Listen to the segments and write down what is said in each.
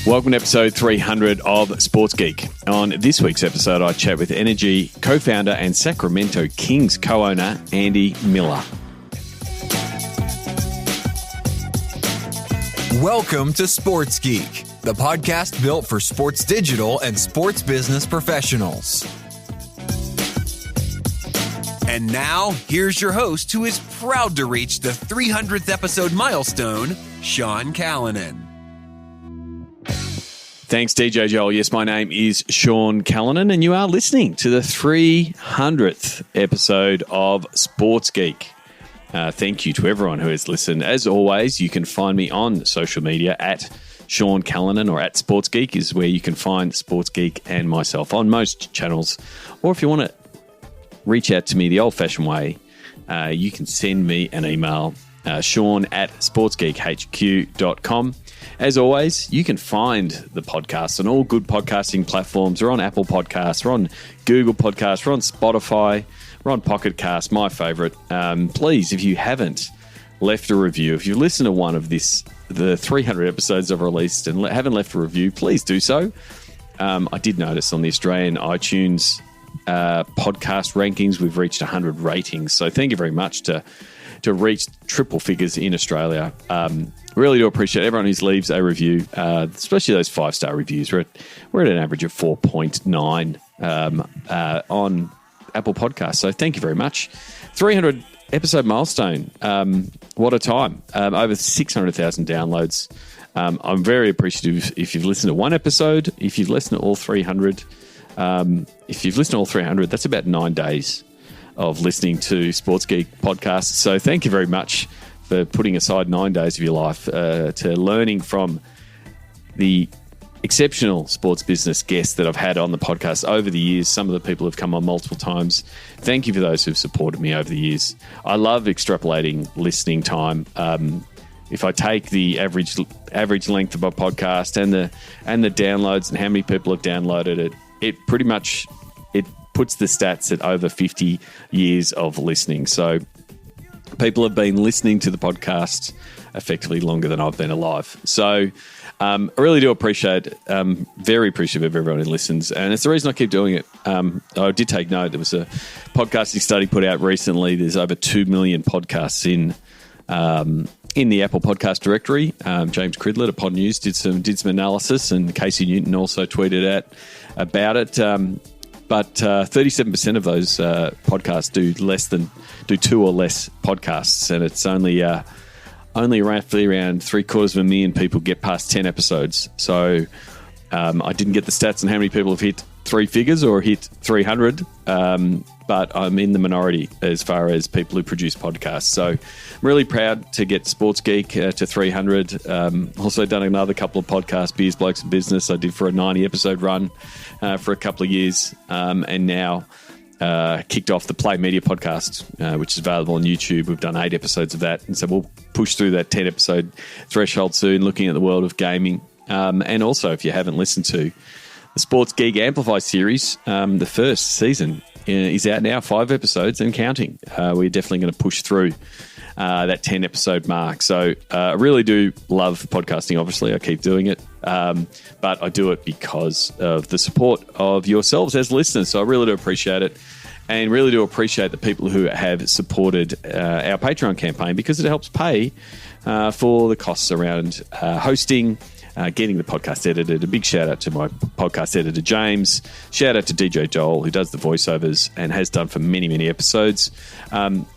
Welcome to episode 300 of Sports Geek. On this week's episode, I chat with NRG co-founder and Sacramento Kings co-owner, Andy Miller. Welcome to Sports Geek, the podcast built for sports digital and sports business professionals. And now, here's your host who is proud to reach the 300th episode milestone, Sean Callanan. Thanks, DJ Joel. Yes, my name is Sean Callanan, and you are listening to the 300th episode of Sports Geek. Thank you to everyone who has listened. As always, you can find me on social media at Sean Callanan or at Sports Geek is where you can find Sports Geek and myself on most channels. Or if you want to reach out to me the old-fashioned way, you can send me an email, Sean at sportsgeekhq.com. As always, you can find the podcast on all good podcasting platforms. We're on Apple Podcasts, we're on Google Podcasts, we're on Spotify, we're on Pocket Cast, my favourite. Please, if you haven't left a review, if you listen to one of the 300 episodes I've released and haven't left a review, please do so. I did notice on the Australian iTunes podcast rankings, we've reached 100 ratings. So thank you very much to reach triple figures in Australia. Really do appreciate everyone who leaves a review, especially those 5-star reviews. We're at an average of 4.9 on Apple Podcasts. So thank you very much. 300 episode milestone. What a time. Over 600,000 downloads. I'm very appreciative if you've listened to one episode. If you've listened to all 300, that's about 9 days of listening to Sports Geek podcasts. So thank you very much for putting aside 9 days of your life to learning from the exceptional sports business guests that I've had on the podcast over the years. Some of the people have come on multiple times. Thank you for those who've supported me over the years. I love extrapolating listening time. If I take the average length of my podcast and the downloads and how many people have downloaded it, it pretty much puts the stats at over 50 years of listening. So people have been listening to the podcast effectively longer than I've been alive. So I really do appreciate it. Very appreciative of everyone who listens. And it's the reason I keep doing it. I did take note. There was a podcasting study put out recently. There's over 2 million podcasts in the Apple Podcast directory. James Cridlett at Pod News did some analysis, and Casey Newton also tweeted out about it. But 37% of those podcasts do 2 or less podcasts, and it's only roughly around 750,000 people get past 10 episodes. So I didn't get the stats on how many people have hit 3 figures or hit 300, but I'm in the minority as far as people who produce podcasts. So I'm really proud to get Sports Geek to 300. Also done another couple of podcasts, Beers, Blokes and Business. I did for a 90-episode run for a couple of years, and now kicked off the Play Media podcast, which is available on YouTube. We've done 8 episodes of that, and so we'll push through that 10-episode threshold soon, looking at the world of gaming. And also, if you haven't listened to the Sports Geek Amplify series, the first season is out now, 5 episodes and counting. We're definitely going to push through that 10-episode mark. So I really do love podcasting. Obviously, I keep doing it, but I do it because of the support of yourselves as listeners. So I really do appreciate it, and really do appreciate the people who have supported our Patreon campaign, because it helps pay for the costs around hosting, getting the podcast edited. A big shout out to my podcast editor, James. Shout out to DJ Joel, who does the voiceovers and has done for many, many episodes.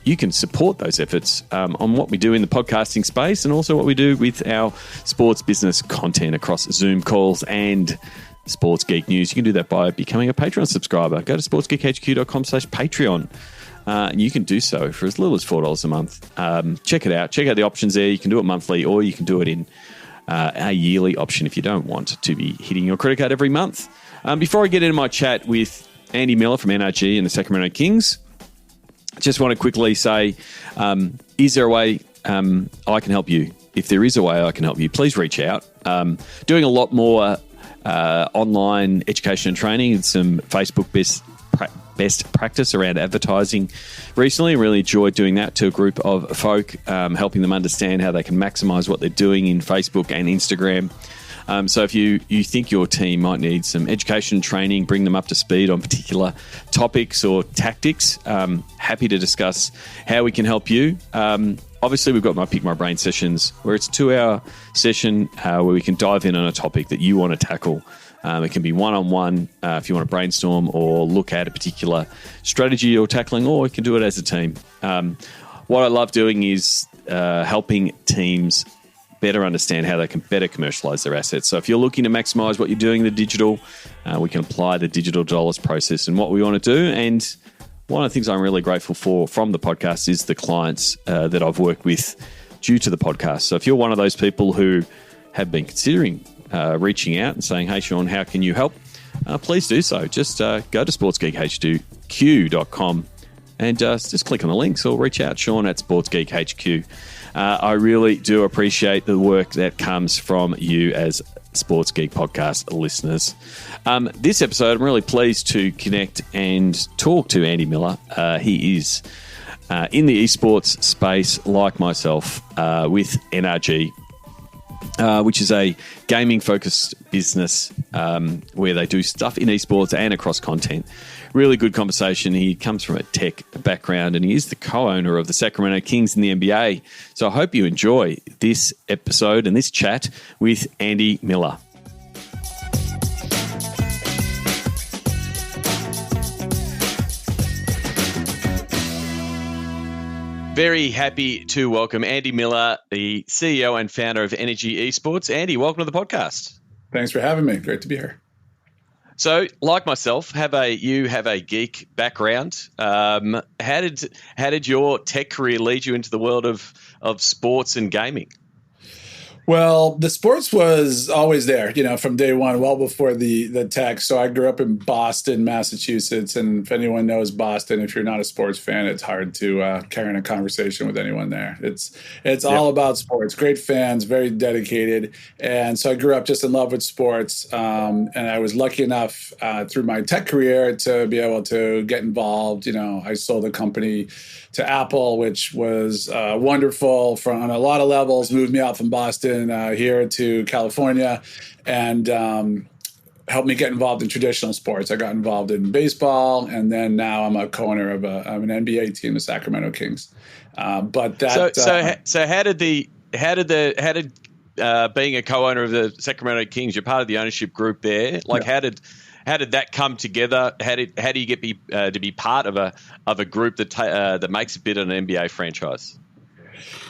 You can support those efforts on what we do in the podcasting space, and also what we do with our sports business content across Zoom calls and Sports Geek News. You can do that by becoming a Patreon subscriber. Go to sportsgeekhq.com/Patreon. And you can do so for as little as $4 a month. Check it out. Check out the options there. You can do it monthly, or you can do it in a yearly option if you don't want to be hitting your credit card every month. Before I get into my chat with Andy Miller from NRG and the Sacramento Kings, I just want to quickly say, is there a way I can help you? If there is a way I can help you, please reach out. Doing a lot more online education and training and some Facebook best practice around advertising recently. Really enjoyed doing that to a group of folk, helping them understand how they can maximize what they're doing in Facebook and Instagram. So if you think your team might need some education training, bring them up to speed on particular topics or tactics, happy to discuss how we can help you. Obviously, we've got my Pick My Brain sessions, where it's a 2-hour session where we can dive in on a topic that you want to tackle. It can be one-on-one if you want to brainstorm or look at a particular strategy you're tackling, or you can do it as a team. What I love doing is helping teams better understand how they can better commercialize their assets. So if you're looking to maximize what you're doing in the digital, we can apply the digital dollars process and what we want to do. And one of the things I'm really grateful for from the podcast is the clients that I've worked with due to the podcast. So if you're one of those people who have been considering reaching out and saying, hey, Sean, how can you help? Please do so. Just go to sportsgeekhq.com and just click on the links or reach out, Sean at sportsgeekhq. I really do appreciate the work that comes from you as Sports Geek podcast listeners. This episode, I'm really pleased to connect and talk to Andy Miller. He is in the esports space, like myself, with NRG, which is a gaming-focused business where they do stuff in esports and across content. Really good conversation. He comes from a tech background and he is the co-owner of the Sacramento Kings in the NBA. So I hope you enjoy this episode and this chat with Andy Miller. Very happy to welcome Andy Miller, the CEO and founder of NRG Esports. Andy, welcome to the podcast. Thanks for having me. Great to be here. So, like myself, you have a geek background. How did your tech career lead you into the world of sports and gaming? Well, the sports was always there, from day one, well before the tech. So I grew up in Boston, Massachusetts. And if anyone knows Boston, if you're not a sports fan, it's hard to carry on a conversation with anyone there. It's all about sports. Great fans, very dedicated. And so I grew up just in love with sports. And I was lucky enough through my tech career to be able to get involved. I sold a company to Apple, which was wonderful on a lot of levels, moved me out from Boston here to California, and helped me get involved in traditional sports. I got involved in baseball, and then now I'm a co-owner of an NBA team, the Sacramento Kings. So how did being a co-owner of the Sacramento Kings, you're part of the ownership group there. How did that come together? How do you get to be part of a group that makes a bid on an NBA franchise?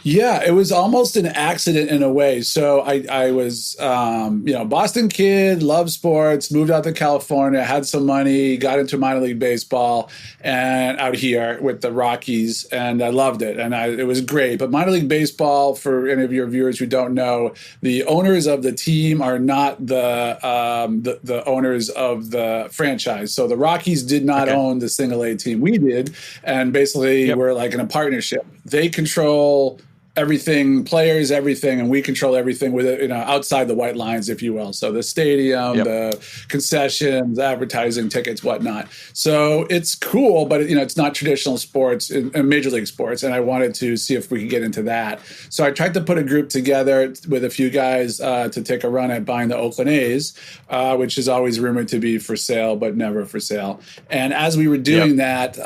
Yeah, it was almost an accident in a way. So I was, Boston kid, loved sports, moved out to California, had some money, got into minor league baseball and out here with the Rockies, and I loved it. And it was great. But minor league baseball, for any of your viewers who don't know, the owners of the team are not the owners of the franchise. So the Rockies did not own the single A team. We did. And basically we're like in a partnership. They control everything, players, everything, and we control everything with it, outside the white lines, if you will. So the stadium, the concessions, advertising, tickets, whatnot. So it's cool, but it's not traditional sports and major league sports. And I wanted to see if we could get into that. So I tried to put a group together with a few guys to take a run at buying the Oakland A's, which is always rumored to be for sale, but never for sale. And as we were doing that,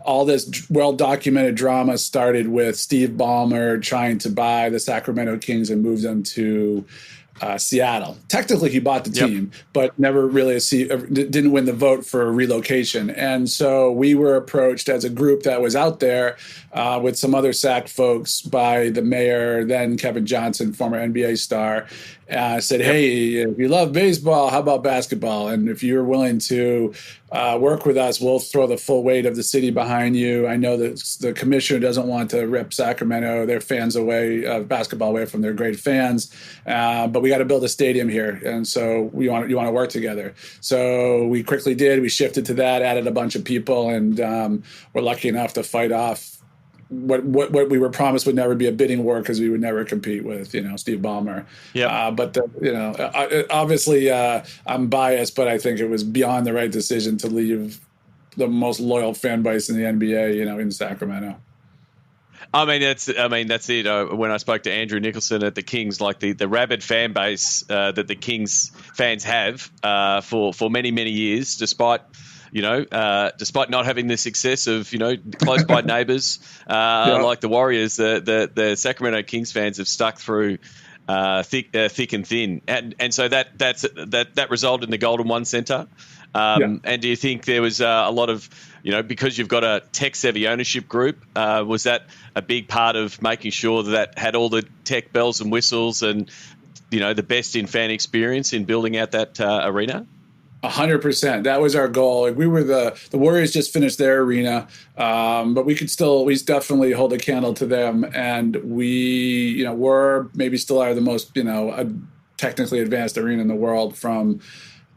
all this well-documented drama started with Steve Ballmer trying to buy the Sacramento Kings and move them to Seattle. Technically, he bought the team, but never really didn't win the vote for a relocation. And so we were approached as a group that was out there with some other SAC folks by the mayor, then Kevin Johnson, former NBA star, said, hey, if you love baseball, how about basketball? And if you're willing to work with us, we'll throw the full weight of the city behind you. I know that the commissioner doesn't want to rip Sacramento, their fans away, basketball away from their great fans, but we got to build a stadium here. And so you want to work together. So we quickly did. We shifted to that, added a bunch of people, and we're lucky enough to fight off what we were promised would never be a bidding war because we would never compete with, Steve Ballmer. Obviously I'm biased, but I think it was beyond the right decision to leave the most loyal fan base in the NBA, in Sacramento. That's it. When I spoke to Andrew Nicholson at the Kings, like the rabid fan base that the Kings fans have for many, many years, despite despite not having the success of close by neighbours like the Warriors, the Sacramento Kings fans have stuck through thick and thin, and so that resulted in the Golden One Centre. And do you think there was a lot of, because you've got a tech-savvy ownership group, was that a big part of making sure that had all the tech bells and whistles and, the best in fan experience in building out that arena? 100%. That was our goal. Like, we were the Warriors just finished their arena, but we definitely hold a candle to them. And we, were maybe still are the most, technically advanced arena in the world, from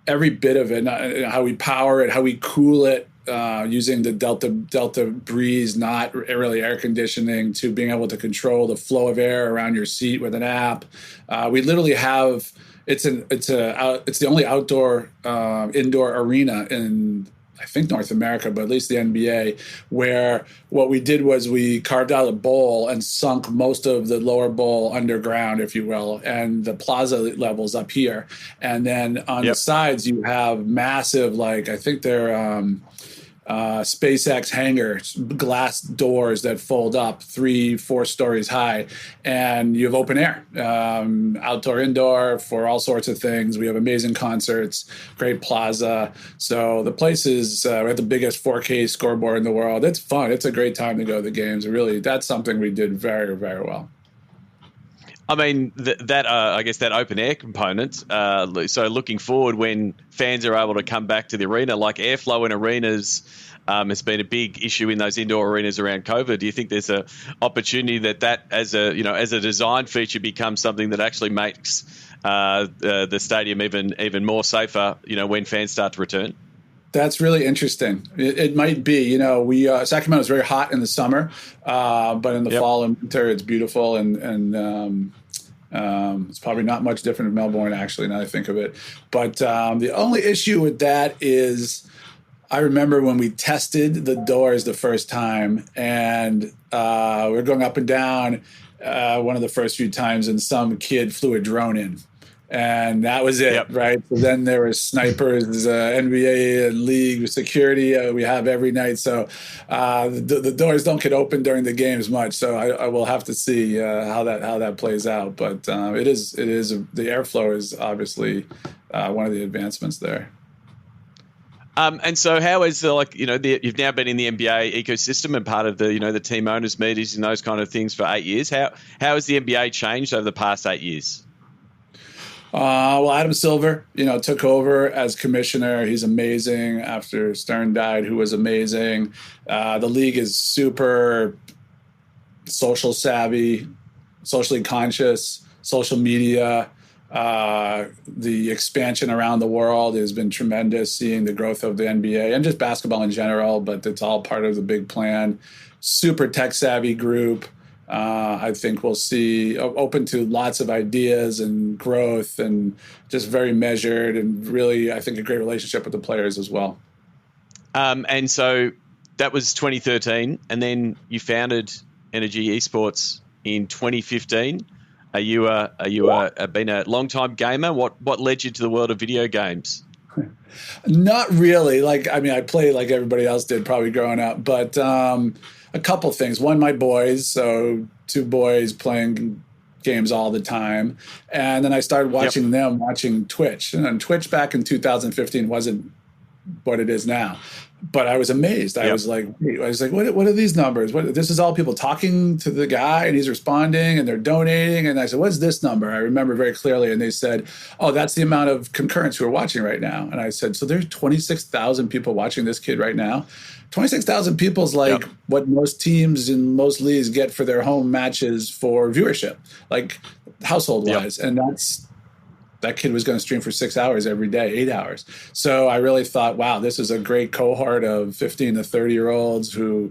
every bit of it, how we power it, how we cool it, using the Delta Breeze, not really air conditioning, to being able to control the flow of air around your seat with an app. We literally have it's the only outdoor indoor arena in, I think, North America, but at least the NBA, where what we did was we carved out a bowl and sunk most of the lower bowl underground, if you will, and the plaza levels up here. And then on the sides, you have massive, like, I think they're SpaceX hangars, glass doors that fold up 3-4 stories high, and you have open air, outdoor, indoor, for all sorts of things. We have amazing concerts, great plaza. So the place is, we have the biggest 4K scoreboard in the world. It's fun. It's a great time to go to the games. Really, that's something we did very, very well. I mean, I guess that open air component. So looking forward, when fans are able to come back to the arena, like airflow in arenas has been a big issue in those indoor arenas around COVID. Do you think there's an opportunity that as a design feature becomes something that actually makes the stadium even more safer, when fans start to return? That's really interesting. It might be. Sacramento is very hot in the summer, but in the fall and winter, it's beautiful, and it's probably not much different in Melbourne, actually, now that I think of it. But the only issue with that is, I remember when we tested the doors the first time, and we're going up and down one of the first few times, and some kid flew a drone in. And that was it, right? So then there were snipers, NBA and league security we have every night. So the doors don't get open during the games much. So I will have to see how that plays out. But it is the airflow is obviously one of the advancements there. And so how is you've now been in the NBA ecosystem and part of the team owners meetings and those kind of things for 8 years. How has the NBA changed over the past 8 years? Well, Adam Silver, took over as commissioner. He's amazing after Stern died, who was amazing. The league is super social savvy, socially conscious, social media. The expansion around the world has been tremendous, seeing the growth of the NBA and just basketball in general, but it's all part of the big plan. Super tech savvy group. I think we'll see open to lots of ideas and growth, and just very measured, and really, I think, a great relationship with the players as well. And so that was 2013, and then you founded NRG Esports in 2015. Are you been a long time gamer? What led you to the world of video games? Not really. I played like everybody else did, probably growing up, but a couple things. One, my boys, so 2 boys playing games all the time. And then I started watching them watching Twitch. And Twitch back in 2015 wasn't what it is now. But I was amazed. I was like, what are these numbers? This is all people talking to the guy, and he's responding, and they're donating. And I said, what's this number? I remember very clearly. And they said, oh, that's the amount of concurrents who are watching right now. And I said, so there's 26,000 people watching this kid right now. 26,000 people is what most teams in most leagues get for their home matches for viewership, like household-wise. And that kid was going to stream for 6 hours every day, 8 hours. So I really thought, wow, this is a great cohort of 15 to 30-year-olds who,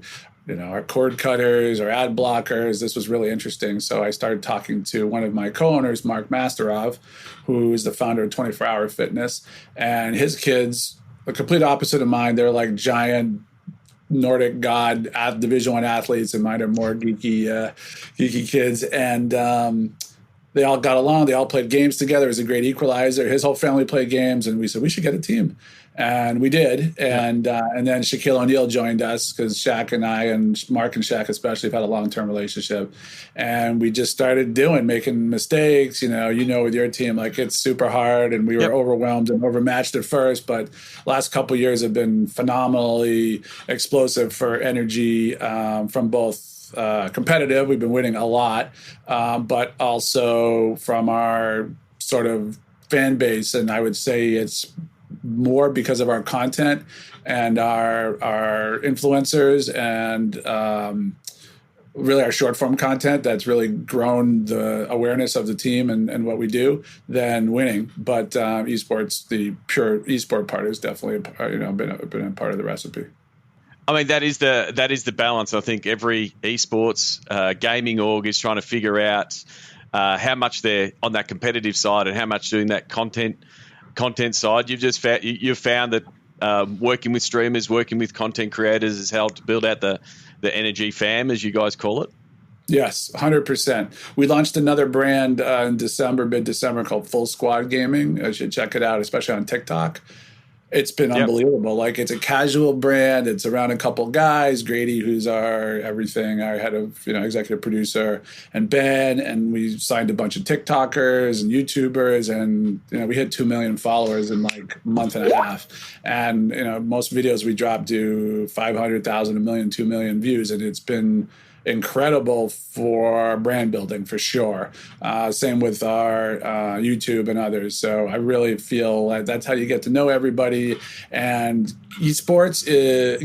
are cord cutters or ad blockers. This was really interesting. So I started talking to one of my co-owners, Mark Masterov, who is the founder of 24 Hour Fitness. And his kids, the complete opposite of mine, they're like giant Nordic god Division I athletes, and mine are more geeky kids. And they all got along. They all played games together. It was a great equalizer. His whole family played games, and we said we should get a team, and we did. And then Shaquille O'Neal joined us because Shaq and I, and Mark and Shaq especially, have had a long-term relationship, and we just started making mistakes. With your team, like, it's super hard, and we were overwhelmed and overmatched at first, but last couple of years have been phenomenally explosive for NRG, from both. Competitive, we've been winning a lot, but also from our sort of fan base, and I would say it's more because of our content and our influencers and really our short form content that's really grown the awareness of the team and what we do than winning. But esports, the pure esport part, is definitely been a part of the recipe. I mean, that is the balance. I think every esports gaming org is trying to figure out how much they're on that competitive side and how much doing that content side. You've found that working with streamers, working with content creators has helped build out the NRG fam, as you guys call it. Yes, 100%. We launched another brand in mid-December, called Full Squad Gaming. You should check it out, especially on TikTok. It's been unbelievable. Like, it's a casual brand. It's around a couple guys, Grady, who's our everything, our head of, executive producer, and Ben. And we signed a bunch of TikTokers and YouTubers, and, we hit 2 million followers in like a month and a half. And, most videos we drop do 500,000, 1 million, 2 million views. And it's been incredible for brand building, for sure. Same with our YouTube and others. So I really feel like that's how you get to know everybody. And esports,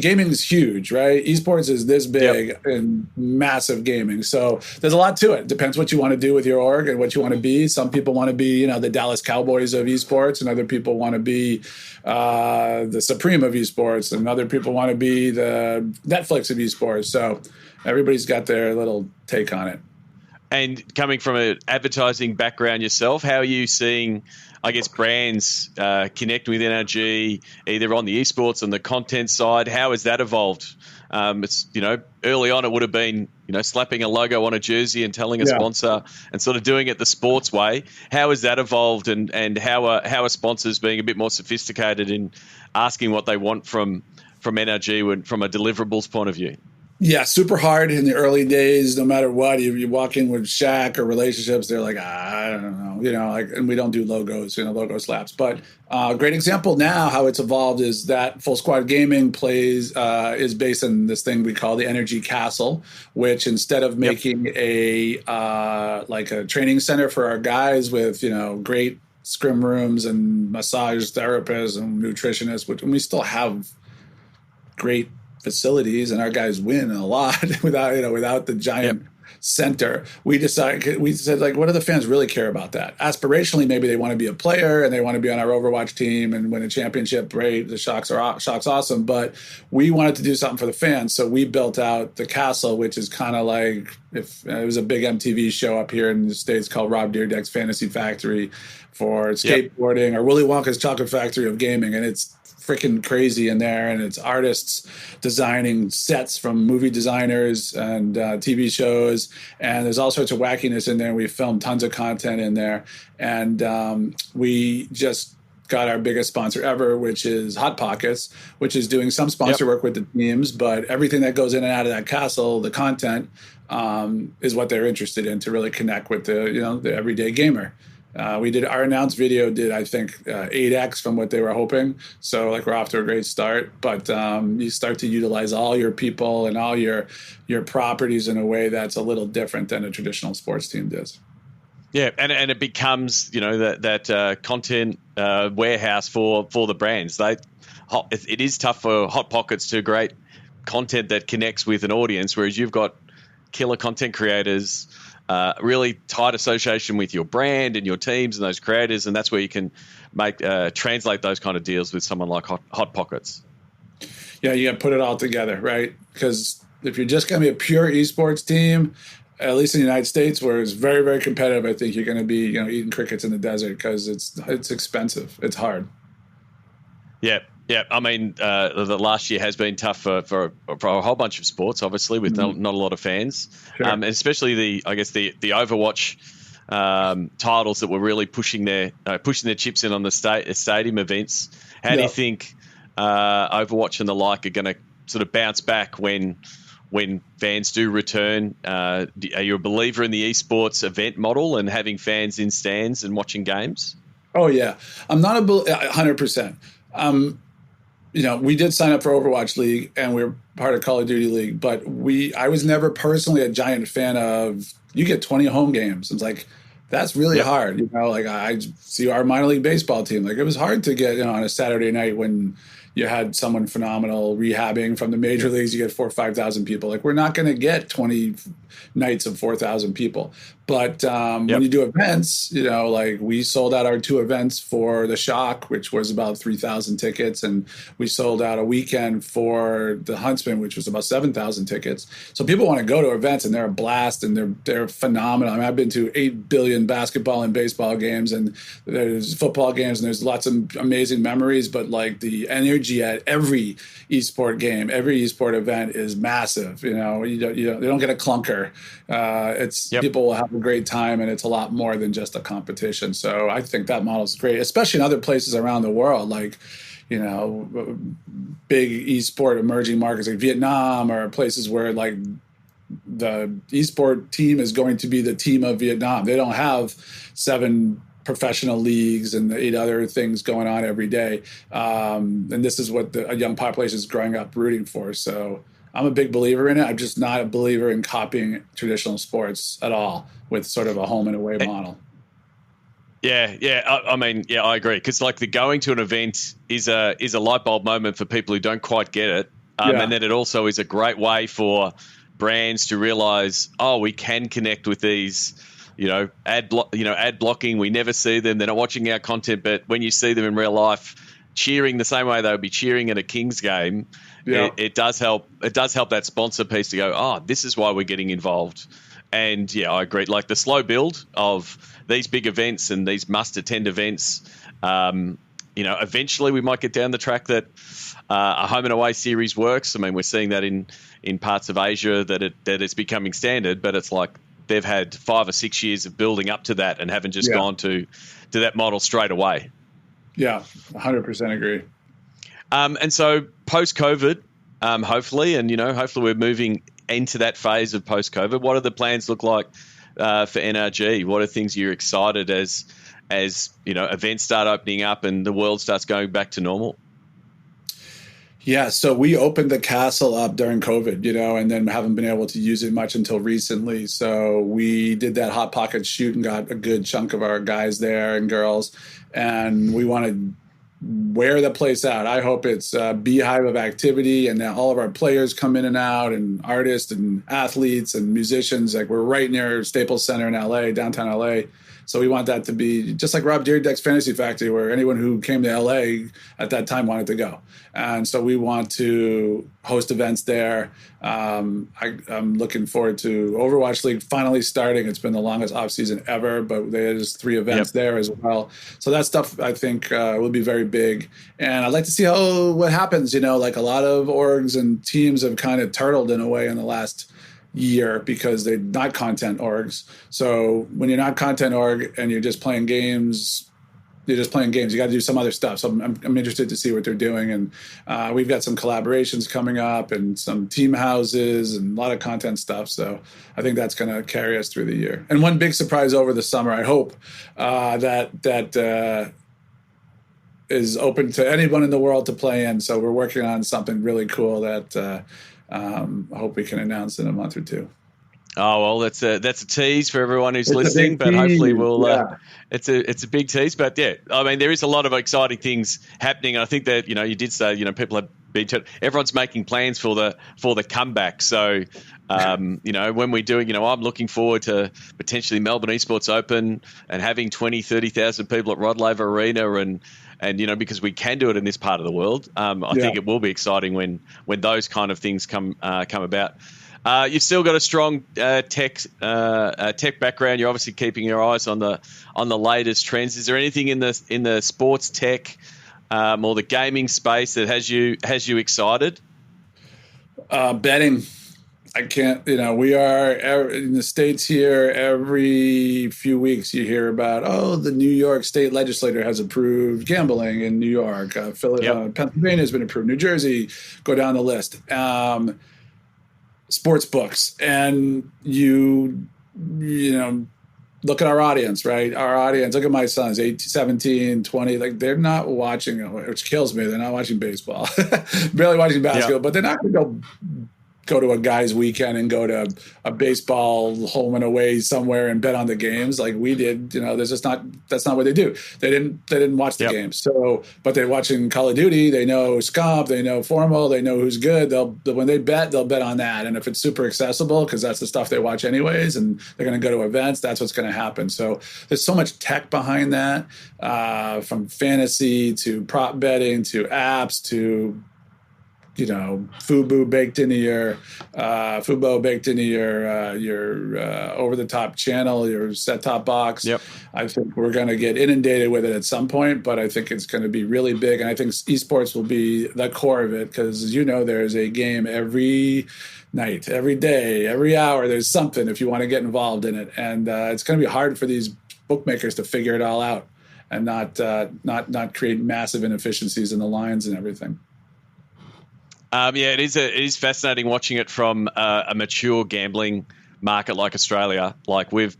gaming is huge, right? Esports is this big and massive gaming. So there's a lot to it. Depends what you want to do with your org and what you want to be. Some people want to be, the Dallas Cowboys of esports, and other people want to be the Supreme of esports, and other people want to be the Netflix of esports. So everybody's got their little take on it. And coming from an advertising background yourself, how are you seeing, I guess, brands connect with NRG, either on the esports and the content side? How has that evolved? It's, early on it would have been, slapping a logo on a jersey and telling a sponsor and sort of doing it the sports way. How has that evolved, and how are sponsors being a bit more sophisticated in asking what they want from NRG from a deliverables point of view? Yeah, super hard in the early days. No matter what, you walk in with Shaq or relationships, they're like, I don't know, and we don't do logos, logo slaps. But great example now how it's evolved is that Full Squad Gaming is based on this thing we call the NRG Castle, which instead of making a training center for our guys with great scrim rooms and massage therapists and nutritionists, which we still have great facilities, and our guys win a lot without the giant center. We said, like, what do the fans really care about that? Aspirationally, maybe they want to be a player and they want to be on our Overwatch team and win a championship. Great, the Shock's awesome, but we wanted to do something for the fans, so we built out the castle, which is kind of like if it was a big MTV show up here in the States called Rob Dyrdek's Fantasy Factory for skateboarding, or Willy Wonka's Chocolate Factory of gaming, and it's freaking crazy in there, and it's artists designing sets from movie designers and TV shows, and there's all sorts of wackiness in there. We filmed tons of content in there, and we just got our biggest sponsor ever, which is Hot Pockets, which is doing some sponsor work with the teams, but everything that goes in and out of that castle, the content, is what they're interested in to really connect with the everyday gamer. Our announced video did, I think, 8x from what they were hoping. So we're off to a great start, but you start to utilize all your people and all your properties in a way that's a little different than a traditional sports team does. Yeah, and it becomes, that content warehouse for the brands. It is tough for Hot Pockets to create content that connects with an audience, whereas you've got killer content creators, really tight association with your brand and your teams and those creators, and that's where you can translate those kind of deals with someone like Hot Pockets. Yeah, you got to put it all together, right? Because if you're just going to be a pure esports team, at least in the United States, where it's very, very competitive, I think you're going to be eating crickets in the desert because it's expensive. It's hard. Yeah. Yeah, I mean, the last year has been tough for a whole bunch of sports, obviously, with not a lot of fans, Sure. and especially the Overwatch titles that were really pushing their chips in on the stadium events. How do you think Overwatch and the like are going to sort of bounce back when fans do return? Are you a believer in the esports event model and having fans in stands and watching games? Oh yeah, I'm not 100%. We did sign up for Overwatch League and we're part of Call of Duty League, but I was never personally a giant fan of, you get 20 home games. It's like, that's really hard. Like I see our minor league baseball team, like it was hard to get on a Saturday night when you had someone phenomenal rehabbing from the major leagues, you get 4,000 or 5,000 people. Like we're not going to get 20 nights of 4,000 people. But when you do events, like we sold out our 2 events for the Shock, which was about 3,000 tickets. And we sold out a weekend for the Huntsman, which was about 7,000 tickets. So people want to go to events and they're a blast and they're phenomenal. I mean, I've been to 8 billion basketball and baseball games and there's football games and there's lots of amazing memories, but like the energy at every esport game, every esport event is massive. They don't get a clunker. People will have a great time and it's a lot more than just a competition. So I think that model is great, especially in other places around the world, like, big esport emerging markets like Vietnam or places where like the esport team is going to be the team of Vietnam. They don't have 7 professional leagues and 8 other things going on every day. And this is what a young population is growing up rooting for. So I'm a big believer in it. I'm just not a believer in copying traditional sports at all with sort of a home and away model. Yeah. I agree. Because like the going to an event is a light bulb moment for people who don't quite get it. And then it also is a great way for brands to realize, we can connect with these, ad blocking. We never see them. They're not watching our content, but when you see them in real life, cheering the same way they would be cheering at a Kings game, it does help. It does help that sponsor piece to go, this is why we're getting involved. And I agree. Like the slow build of these big events and these must-attend events, eventually we might get down the track that a home and away series works. I mean, we're seeing that in parts of Asia that it's becoming standard, but it's like they've had 5 or 6 years of building up to that and haven't just gone to that model straight away. Yeah, 100% agree. And so post-COVID, hopefully, and hopefully we're moving into that phase of post-COVID. What do the plans look like for NRG? What are things you're excited as events start opening up and the world starts going back to normal? Yeah, so we opened the castle up during COVID, and then haven't been able to use it much until recently. So we did that Hot Pocket shoot and got a good chunk of our guys there and girls, and we want to wear the place out. I hope it's a beehive of activity and that all of our players come in and out and artists and athletes and musicians. Like we're right near Staples Center in LA, downtown LA. So we want that to be just like Rob Dyrdek's Fantasy Factory, where anyone who came to LA at that time wanted to go. And so we want to host events there. I'm looking forward to Overwatch League finally starting. It's been the longest off season ever, but there's 3 events there as well. So that stuff I think will be very big. And I'd like to see what happens. Like a lot of orgs and teams have kind of turtled in a way in the last year because they're not content orgs. So when you're not content org and you're just playing games, you got to do some other stuff. So I'm interested to see what they're doing. And we've got some collaborations coming up and some team houses and a lot of content stuff. So I think that's going to carry us through the year. And one big surprise over the summer, I hope that is open to anyone in the world to play in. So we're working on something really cool that I hope we can announce in a month or 2. Oh, well, that's a tease for everyone who's listening, but hopefully it's a big tease. But yeah, I mean, there is a lot of exciting things happening. And I think that, you did say, people have been everyone's making plans for the comeback. So, when we do it, I'm looking forward to potentially Melbourne Esports Open and having 20, 30,000 people at Rod Laver Arena and because we can do it in this part of the world. I think it will be exciting when those kind of things come about. You've still got a strong tech background. You're obviously keeping your eyes on the latest trends. Is there anything in the sports tech or the gaming space that has you excited? Betting. I can't, we are in the States here. Every few weeks you hear about, the New York state legislature has approved gambling in New York. Pennsylvania has been approved. New Jersey, go down the list. Sports books. And you look at our audience, right? Our audience, look at my sons, 18, 17, 20. Like, they're not watching, which kills me. They're not watching baseball, barely watching basketball, but they're not going to go to a guy's weekend and go to a baseball home and away somewhere and bet on the games like we did. That's not what they do. They didn't watch the games. So, but they're watching Call of Duty. They know Scomp, they know Formal, they know who's good. When they bet, they'll bet on that. And if it's super accessible, because that's the stuff they watch anyways, and they're going to go to events, that's what's going to happen. So there's so much tech behind that, from fantasy to prop betting to apps to Fubo baked into your over the top channel, your set top box. Yep. I think we're going to get inundated with it at some point, but I think it's going to be really big, and I think esports will be the core of it because there's a game every night, every day, every hour. There's something if you want to get involved in it, and it's going to be hard for these bookmakers to figure it all out and not create massive inefficiencies in the lines and everything. It is fascinating watching it from a mature gambling market like Australia. Like, we've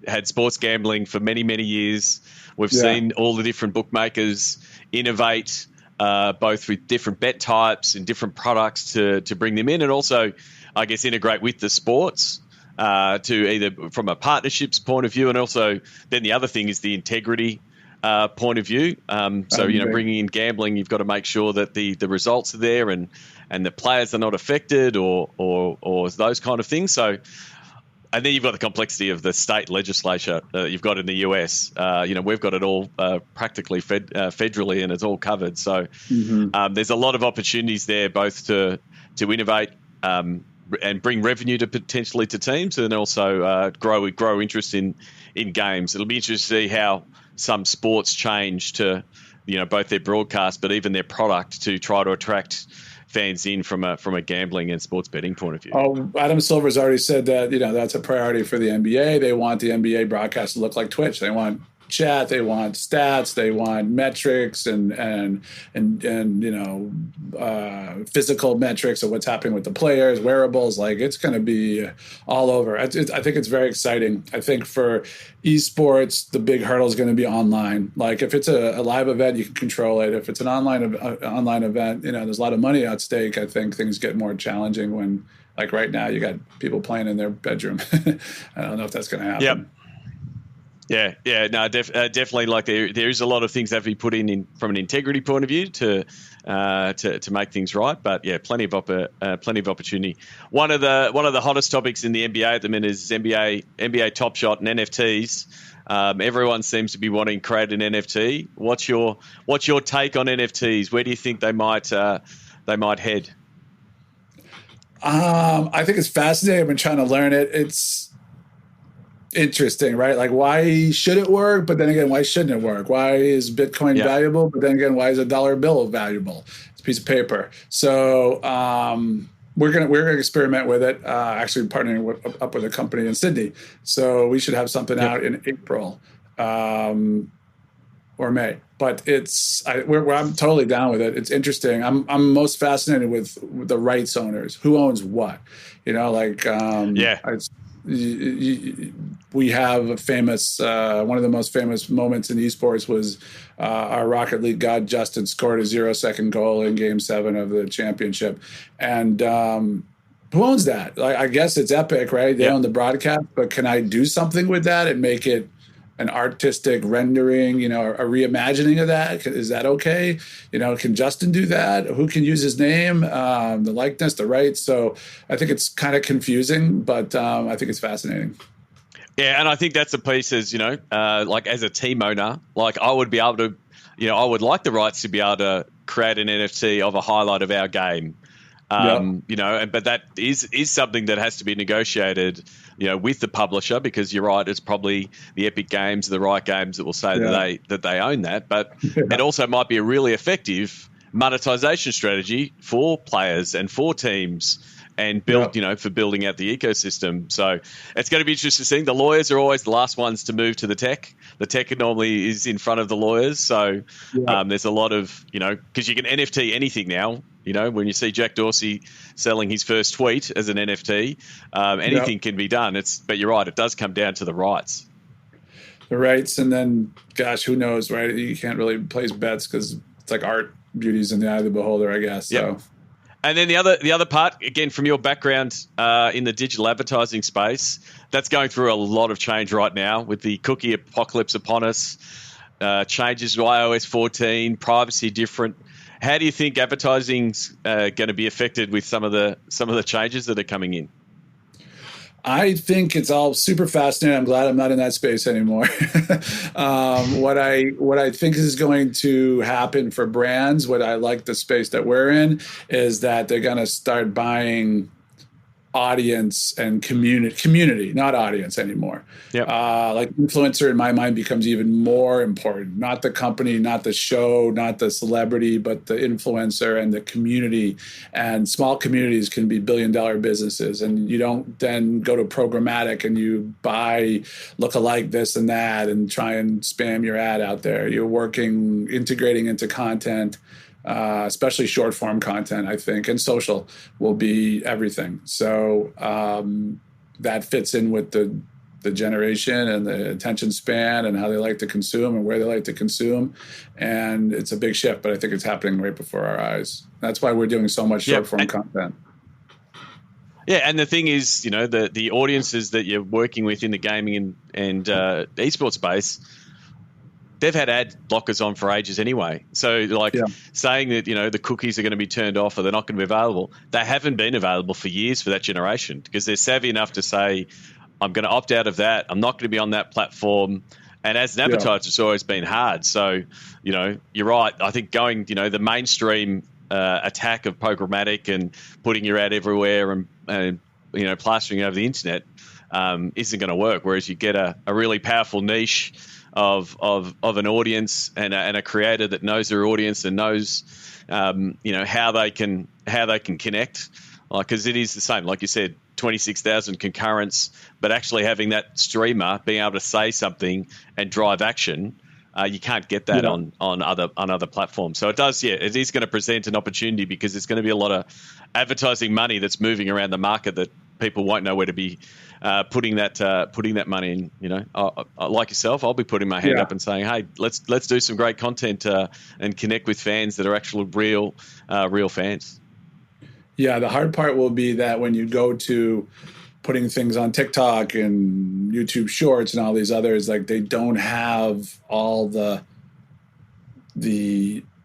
had sports gambling for many, many years. We've seen all the different bookmakers innovate, both with different bet types and different products to bring them in, and also, I guess, integrate with the sports to either from a partnerships point of view, and also then the other thing is the integrity point of view. Bringing in gambling, you've got to make sure that the results are there and the players are not affected or those kind of things. So, and then you've got the complexity of the state legislature that you've got in the US. We've got it all practically federally, and it's all covered. So there's a lot of opportunities there, both to innovate and bring revenue potentially to teams, and also grow interest in games. It'll be interesting to see how some sports change to, both their broadcast, but even their product to try to attract fans in from a gambling and sports betting point of view. Oh, Adam Silver's already said that, that's a priority for the NBA. They want the NBA broadcast to look like Twitch. They want chat, they want stats, they want metrics and physical metrics of what's happening with the players, wearables. Like, it's going to be all over. I think it's very exciting. I think for esports, the big hurdle is going to be online. Like, if it's a live event, you can control it. If it's an online event, there's a lot of money at stake. I think things get more challenging when, like right now, you got people playing in their bedroom. I don't know if that's going to happen. Yep. Yeah, no, definitely. Like, there is a lot of things that have to be put in from an integrity point of view to make things right. But yeah, plenty of opportunity. One of the hottest topics in the NBA at the minute is NBA Top Shot and NFTs. Everyone seems to be wanting to create an NFT. What's your take on NFTs? Where do you think they might head? I think it's fascinating. I've been trying to learn it. It's interesting, right? Like, why should it work? But then again, why shouldn't it work? Why is Bitcoin valuable? But then again, why is a dollar bill valuable? It's a piece of paper. So we're gonna experiment with it. Actually, partnering up with a company in Sydney. So we should have something out in April or May. But I'm totally down with it. It's interesting. I'm most fascinated with the rights owners. Who owns what? We have a famous, one of the most famous moments in esports was our Rocket League god Justin scored a 0-second goal in Game 7 of the championship. And who owns that? I guess it's Epic, right? They own the broadcast, but can I do something with that and make it an artistic rendering, a reimagining of that? Is that okay? Can Justin do that? Who can use his name, the likeness, the rights? So I think it's kind of confusing, but I think it's fascinating. Yeah, and I think that's a piece as, like as a team owner, like I would be able to, I would like the rights to be able to create an NFT of a highlight of our game. But that is something that has to be negotiated, with the publisher, because you're right, it's probably the Epic Games, the Riot Games that will say that they own that. But it also might be a really effective monetization strategy for players and for teams and build, for building out the ecosystem. So it's going to be interesting to see. The lawyers are always the last ones to move to the tech. The tech normally is in front of the lawyers. So there's a lot of, because you can NFT anything now. When you see Jack Dorsey selling his first tweet as an NFT, anything can be done. But you're right, it does come down to the rights. The rights, and then, gosh, who knows, right? You can't really place bets because it's like art. Beauty's in the eye of the beholder, I guess. Yep. So. And then the other part, again, from your background in the digital advertising space, that's going through a lot of change right now with the cookie apocalypse upon us, changes to iOS 14, privacy different. How do you think advertising's going to be affected with some of the changes that are coming in? I think it's all super fascinating. I'm glad I'm not in that space anymore. What I think is going to happen for brands, what I like the space that we're in, is that they're going to start buying audience and community, not audience anymore. Like influencer in my mind becomes even more important. Not the company, not the show, not the celebrity, but the influencer and the community. And small communities can be billion-dollar businesses. And you don't then go to programmatic and you buy look-alike this and that and try and spam your ad out there. You're integrating into content. Especially short form content, I think, and social will be everything. So that fits in with the generation and the attention span and how they like to consume and where they like to consume. And it's a big shift, but I think it's happening right before our eyes. That's why we're doing so much short form content. Yeah, and the thing is, the audiences that you're working with in the gaming and esports space, they've had ad blockers on for ages anyway. So saying that, the cookies are going to be turned off or they're not going to be available, they haven't been available for years for that generation because they're savvy enough to say, I'm going to opt out of that. I'm not going to be on that platform. And as an advertiser, it's always been hard. So, you're right. I think going, the mainstream attack of programmatic and putting your ad everywhere and plastering over the internet isn't going to work. Whereas you get a really powerful niche of an audience and a creator that knows their audience and knows how they can connect, because it is the same, like you said, 26,000 concurrents, but actually having that streamer being able to say something and drive action, you can't get that on other platforms. So it is going to present an opportunity because there's going to be a lot of advertising money that's moving around the market that people won't know where to be putting that money in. Like yourself, I'll be putting my hand up and saying, hey, let's do some great content and connect with fans that are actual real fans. Yeah, the hard part will be that when you go to putting things on TikTok and YouTube Shorts and all these others, like they don't have all the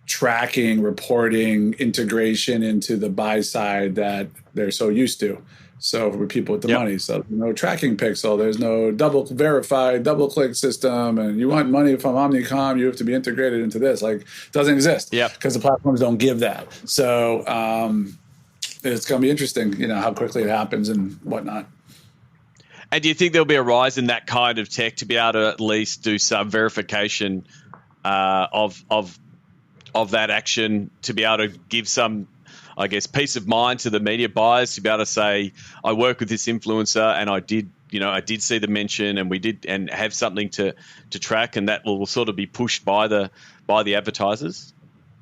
tracking, reporting, integration into the buy side that they're so used to. So for people with the money, so no tracking pixel, there's no double click system, and you want money from Omnicom, you have to be integrated into this. Like, it doesn't exist because the platforms don't give that. So it's going to be interesting, how quickly it happens and whatnot. And do you think there'll be a rise in that kind of tech to be able to at least do some verification of that action, to be able to give some, I guess, peace of mind to the media buyers, to be able to say, I work with this influencer and I did see the mention and we did, and have something to track, and that will sort of be pushed by the advertisers?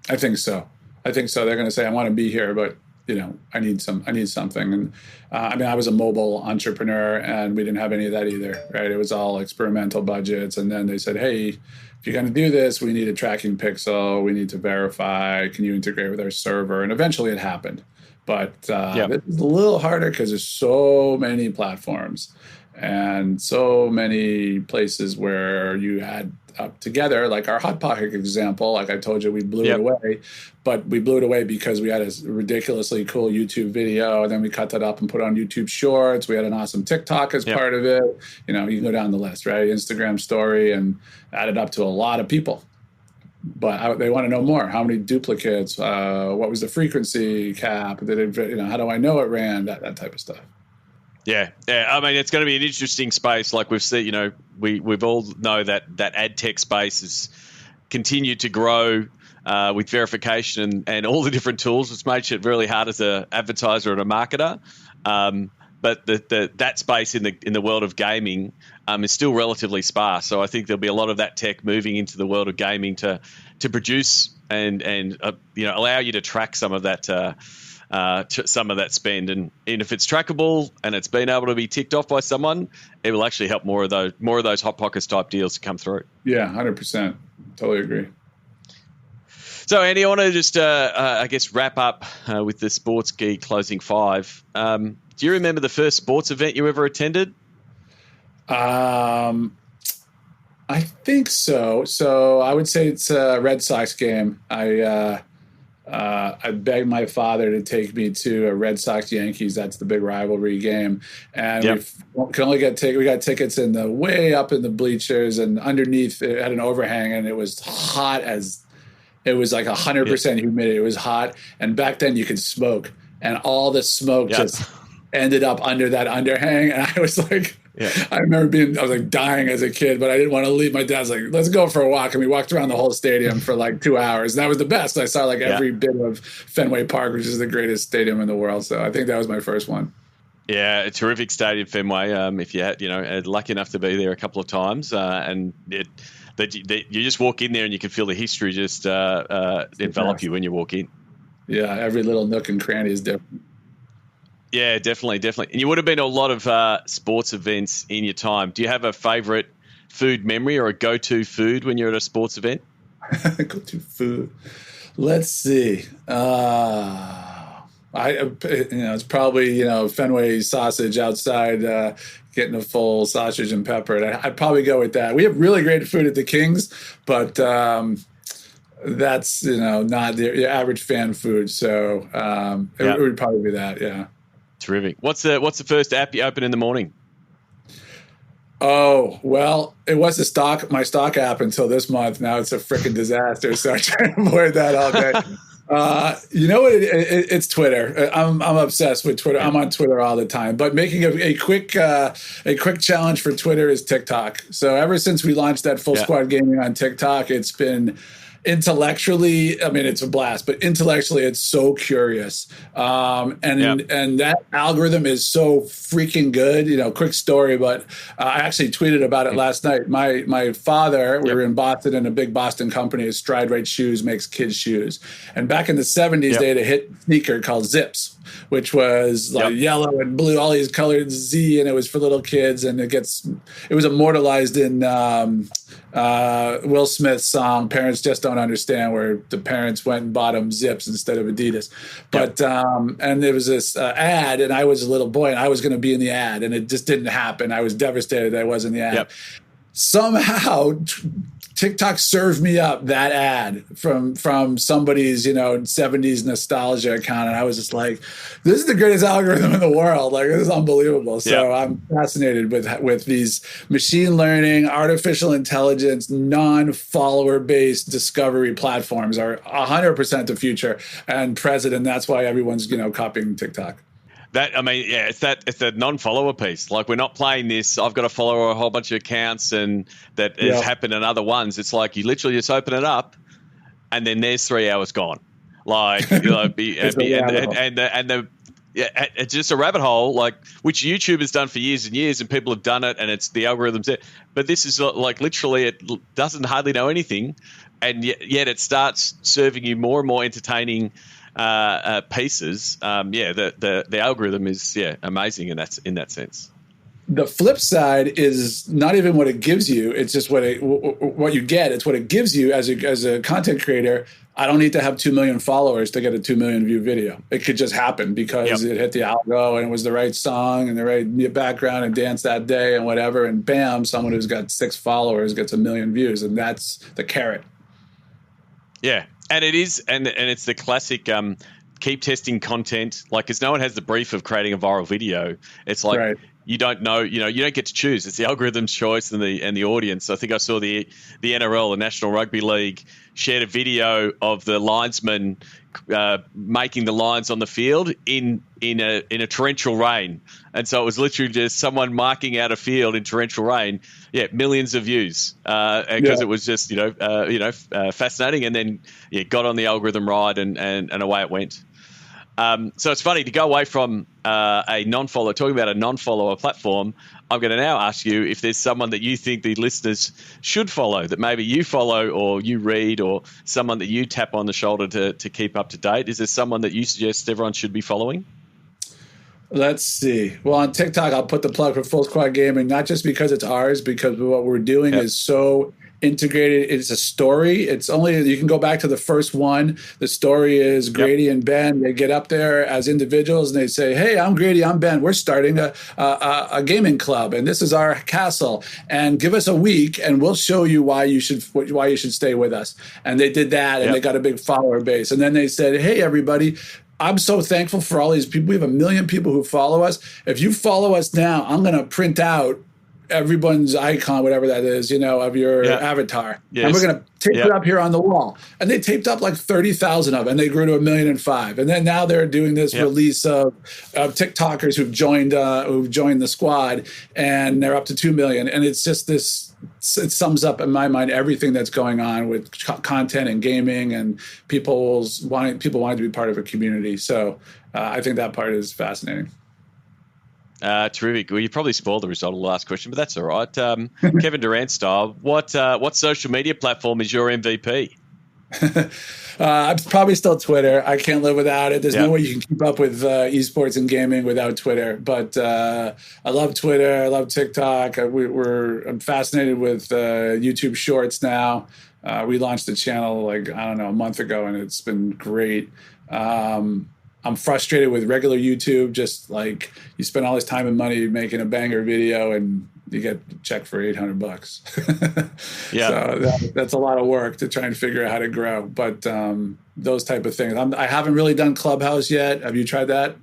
I think so. They're going to say, I want to be here, but I need something. And I was a mobile entrepreneur and we didn't have any of that either, right? It was all experimental budgets. And then they said, hey, if you're going to do this, we need a tracking pixel. We need to verify. Can you integrate with our server? And eventually it happened. But it's a little harder because there's so many platforms and so many places where you add up together, like our Hot Pocket example. Like I told you, we blew it away, but we blew it away because we had a ridiculously cool YouTube video, and then we cut that up and put it on YouTube Shorts. We had an awesome TikTok as part of it. You can go down the list, right? Instagram story, and add it up to a lot of people. but they want to know more. How many duplicates? What was the frequency cap? Did it, how do I know it ran? That type of stuff. Yeah. I mean, it's going to be an interesting space. Like we've seen, we've all know that ad tech space has continued to grow with verification and all the different tools. It's made it really hard as an advertiser and a marketer. But that space in the world of gaming is still relatively sparse. So I think there'll be a lot of that tech moving into the world of gaming to produce and allow you to track some of that spend. And if it's trackable and it's been able to be ticked off by someone, it will actually help more of those hot pockets type deals to come through. Yeah, 100%. Totally agree. So, Andy, I want to just, wrap up with the Sports Geek Closing 5. Do you remember the first sports event you ever attended? I think so. So I would say it's a Red Sox game. I begged my father to take me to a Red Sox Yankees. That's the big rivalry game, and we can only get we got tickets in the way up in the bleachers, and underneath it had an overhang, and it was hot as it was like 100% humidity. It was hot, and back then you could smoke, and all the smoke just ended up under that underhang, and I was like. Yeah. I remember I was like dying as a kid, but I didn't want to leave. My dad's like, let's go for a walk. And we walked around the whole stadium for like 2 hours. And that was the best. I saw like every bit of Fenway Park, which is the greatest stadium in the world. So I think that was my first one. Yeah, a terrific stadium, Fenway. If you had, lucky enough to be there a couple of times, and you just walk in there and you can feel the history just envelop you when you walk in. Yeah, every little nook and cranny is different. Yeah, definitely. And you would have been to a lot of sports events in your time. Do you have a favourite food memory or a go-to food when you're at a sports event? Go-to food. Let's see. It's probably Fenway sausage outside, getting a full sausage and pepper. I'd probably go with that. We have really great food at the Kings, but that's not the average fan food. So it would probably be that. Yeah. Terrific. What's the first app you open in the morning? Oh, well, it was my stock app until this month. Now it's a freaking disaster. So I try to avoid that all day. You know what? It's Twitter. I'm obsessed with Twitter. I'm on Twitter all the time. But making a quick challenge for Twitter is TikTok. So ever since we launched that Full Squad Gaming on TikTok, it's been intellectually, I mean, it's a blast, but intellectually, it's so curious. And that algorithm is so freaking good. Quick story, but I actually tweeted about it last night. My father, we were in Boston, and a big Boston company, Stride Right Shoes, makes kids' shoes. And back in the 70s, they had a hit sneaker called Zips, which was like yellow and blue, all these colored Z, and it was for little kids. And it was immortalized in Will Smith's song "Parents Just Don't Understand," where the parents went and bought him Zips instead of Adidas. But and there was this ad, and I was a little boy, and I was going to be in the ad, and it just didn't happen. I was devastated that I wasn't in the ad. Somehow TikTok served me up that ad from somebody's 70s nostalgia account, and I was just like, this is the greatest algorithm in the world. Like, this is unbelievable. So I'm fascinated with these machine learning, artificial intelligence, non-follower based discovery platforms are 100% the future and present, and that's why everyone's copying TikTok. It's that non-follower piece. Like, we're not playing this. I've got to follow a whole bunch of accounts, and that has happened in other ones. It's like you literally just open it up, and then there's 3 hours gone. Like, it's just a rabbit hole, like, which YouTube has done for years and years, and people have done it, and it's the algorithms there. But this is like literally, it doesn't hardly know anything, and yet it starts serving you more and more entertaining pieces. The algorithm is amazing in that sense. The flip side is not even what it gives you; it's just what you get. It's what it gives you as a content creator. I don't need to have 2 million followers to get a 2 million view video. It could just happen because it hit the algo and it was the right song and the right background and dance that day and whatever. And bam, someone who's got 6 followers gets 1 million views, and that's the carrot. Yeah. And it is, and it's the classic keep testing content, like, because no one has the brief of creating a viral video. It's like you don't know, you don't get to choose. It's the algorithm's choice and the audience. I think I saw the NRL, the National Rugby League, shared a video of the linesman making the lines on the field in a torrential rain, and so it was literally just someone marking out a field in torrential rain. Yeah, millions of views because it was just fascinating, and then got on the algorithm right, and away it went. So it's funny to go away from a non-follower, talking about a non-follower platform. I'm going to now ask you if there's someone that you think the listeners should follow, that maybe you follow or you read, or someone that you tap on the shoulder to keep up to date. Is there someone that you suggest everyone should be following? Let's see. Well, on TikTok, I'll put the plug for Full Squad Gaming, not just because it's ours, because what we're doing is so integrated. It's a story. It's only, you can go back to the first one. The story is Grady and Ben. They get up there as individuals and they say, "Hey, I'm Grady, I'm Ben. We're starting a gaming club, and this is our castle. And give us a week, and we'll show you why you should stay with us." And they did that, and they got a big follower base. And then they said, "Hey, everybody, I'm so thankful for all these people. We have 1 million people who follow us. If you follow us now, I'm going to print out everyone's icon, whatever that is, of your avatar. Yes. And we're going to tape it up here on the wall." And they taped up like 30,000 of it, and they grew to 1,000,005. And then now they're doing this release of TikTokers who've joined the squad, and they're up to 2 million. And it's just this, it sums up in my mind everything that's going on with content and gaming, and people wanting to be part of a community. So I think that part is fascinating. Terrific. Well, you probably spoiled the result of the last question, but that's all right. Kevin Durant style, what social media platform is your MVP? It's probably still Twitter. I can't live without it. There's no way you can keep up with esports and gaming without Twitter. But I love Twitter. I love TikTok. I'm fascinated with YouTube Shorts now. We launched the channel a month ago, and it's been great. I'm frustrated with regular YouTube. Just like, you spend all this time and money making a banger video, and you get checked for $800. So that's a lot of work to try and figure out how to grow. But those type of things. I haven't really done Clubhouse yet. Have you tried that?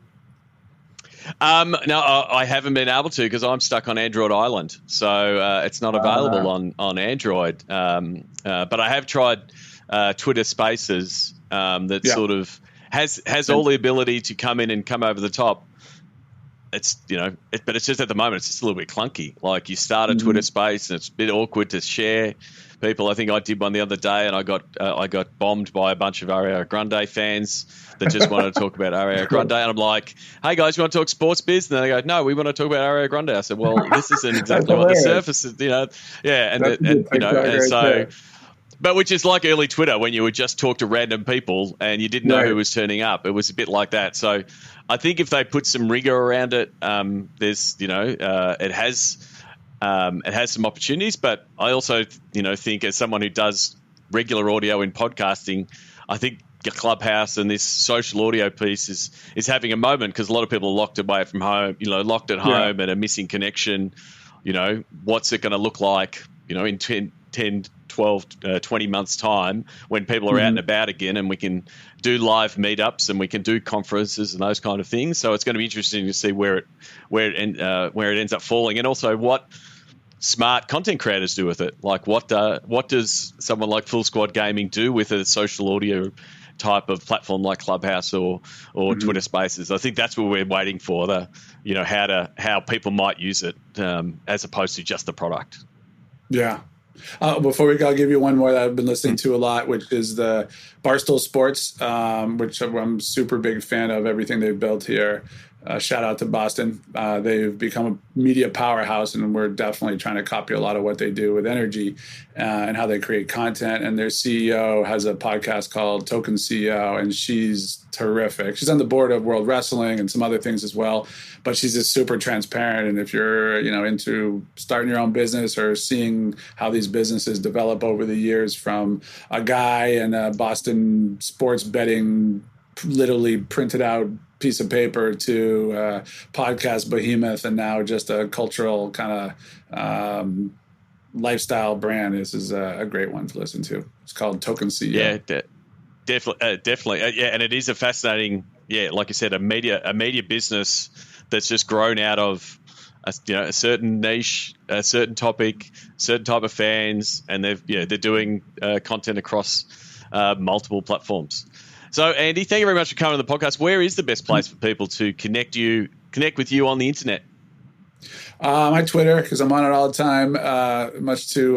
No, I haven't been able to, because I'm stuck on Android Island, so it's not available on Android. But I have tried Twitter Spaces. Sort of has all the ability to come in and come over the top. It's but it's just, at the moment, it's just a little bit clunky. Like, you start a Twitter Space and it's a bit awkward to share people. I think I did one the other day, and I got bombed by a bunch of Ariana Grande fans that just wanted to talk about Ariana Grande. And I'm like, "Hey guys, you want to talk sports biz?" And they go, "No, we want to talk about Ariana Grande." I said, "Well, this isn't exactly what the surface is, But which is like early Twitter, when you would just talk to random people and you didn't know who was turning up. It was a bit like that. So I think if they put some rigor around it, it has some opportunities. But I also, think, as someone who does regular audio in podcasting, I think Clubhouse and this social audio piece is having a moment, because a lot of people are locked away from home, locked at home and a missing connection. What's it going to look like, in 10, 12, 20 months time, when people are out and about again, and we can do live meetups and we can do conferences and those kind of things. So it's going to be interesting to see where it ends up falling, and also what smart content creators do with it. Like, what does someone like Full Squad Gaming do with a social audio type of platform like Clubhouse or Twitter Spaces? I think that's what we're waiting for, how people might use it, as opposed to just the product. Yeah. Before we go, I'll give you one more that I've been listening to a lot, which is the Barstool Sports, which I'm a super big fan of everything they've built here. Shout out to Boston. They've become a media powerhouse, and we're definitely trying to copy a lot of what they do with NRG and how they create content. And their CEO has a podcast called Token CEO, and she's terrific. She's on the board of World Wrestling and some other things as well, but she's just super transparent. And if you're, into starting your own business or seeing how these businesses develop over the years, from a guy in a Boston sports betting, literally printed out piece of paper, to podcast behemoth, and now just a cultural kind of lifestyle brand. This is a great one to listen to. It's called Token CEO. Yeah, definitely. And it is a fascinating, like you said, a media business that's just grown out of a certain niche, a certain topic, certain type of fans, and they're doing content across multiple platforms. So, Andy, thank you very much for coming to the podcast. Where is the best place for people to connect with you on the internet? My Twitter, because I'm on it all the time, much to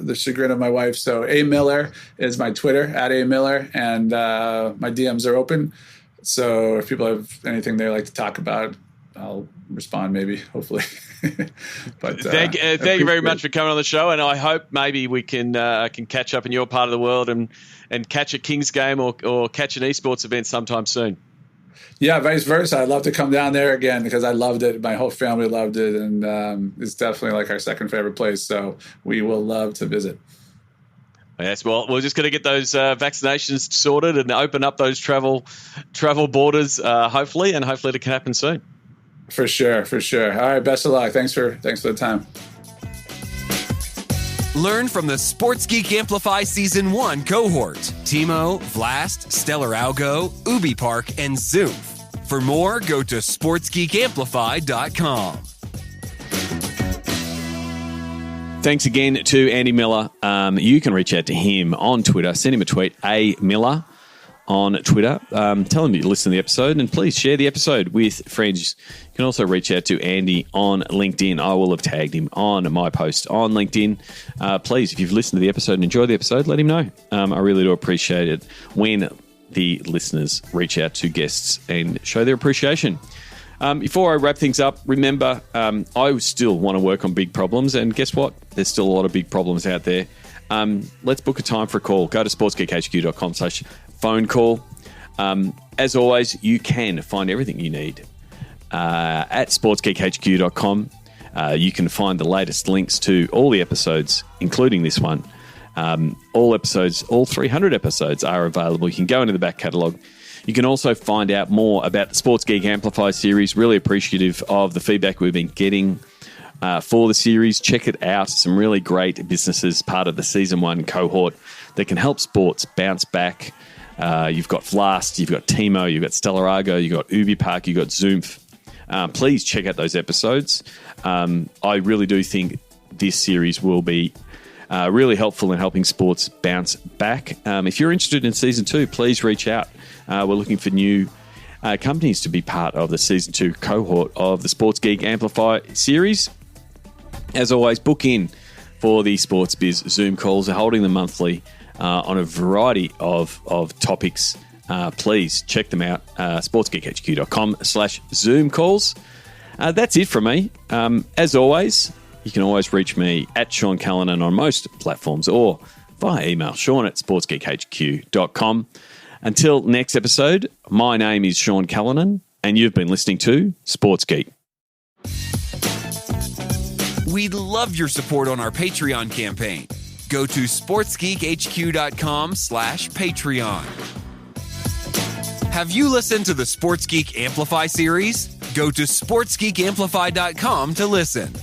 the chagrin of my wife. So A Miller is my Twitter, at A Miller, and my DMs are open. So if people have anything they like to talk about, I'll respond, maybe, hopefully. But thank you very much for coming on the show, and I hope maybe we can catch up in your part of the world and catch a Kings game or catch an esports event sometime soon. Yeah, vice versa. I'd love to come down there again because I loved it. My whole family loved it, and it's definitely like our second favorite place. So we will love to visit. Yes, well, we're just going to get those vaccinations sorted and open up those travel borders, hopefully it can happen soon. For sure. All right, best of luck. Thanks for the time. Learn from the Sports Geek Amplify Season 1 cohort. Timo, Vlast, Stellar Algo, Ubi Park, and Zoof. For more, go to sportsgeekamplify.com. Thanks again to Andy Miller. You can reach out to him on Twitter. Send him a tweet, A Miller on Twitter. Tell him you listen to the episode, and please share the episode with friends. You can also reach out to Andy on LinkedIn. I will have tagged him on my post on LinkedIn. Please, if you've listened to the episode and enjoyed the episode, let him know. I really do appreciate it when the listeners reach out to guests and show their appreciation. Before I wrap things up, remember, I still want to work on big problems, and guess what? There's still a lot of big problems out there. Let's book a time for a call. Go to sportsgeekhq.com/phone call. As always, you can find everything you need at sportsgeekhq.com. You can find the latest links to all the episodes, including this one. All 300 episodes are available. You can go into the back catalogue. You can also find out more about the Sports Geek Amplify series. Really appreciative of the feedback we've been getting for the series. Check it out. Some really great businesses part of the Season 1 cohort that can help sports bounce back. You've got Vlast, you've got Timo, you've got Stellar Argo, you've got Ubi Park, you've got Zoof. Please check out those episodes. I really do think this series will be really helpful in helping sports bounce back. If you're interested in Season 2, please reach out. We're looking for new companies to be part of the Season 2 cohort of the Sports Geek Amplify series. As always, book in for the Sports Biz Zoom calls. They're holding them monthly on a variety of topics. Please check them out, sportsgeekhq.com/Zoom calls. That's it from me. As always, you can always reach me at Sean Callanan on most platforms or via email, sean@sportsgeekhq.com. Until next episode, my name is Sean Callanan, and you've been listening to Sports Geek. We'd love your support on our Patreon campaign. Go to sportsgeekhq.com/Patreon. Have you listened to the Sports Geek Amplify series? Go to sportsgeekamplify.com to listen.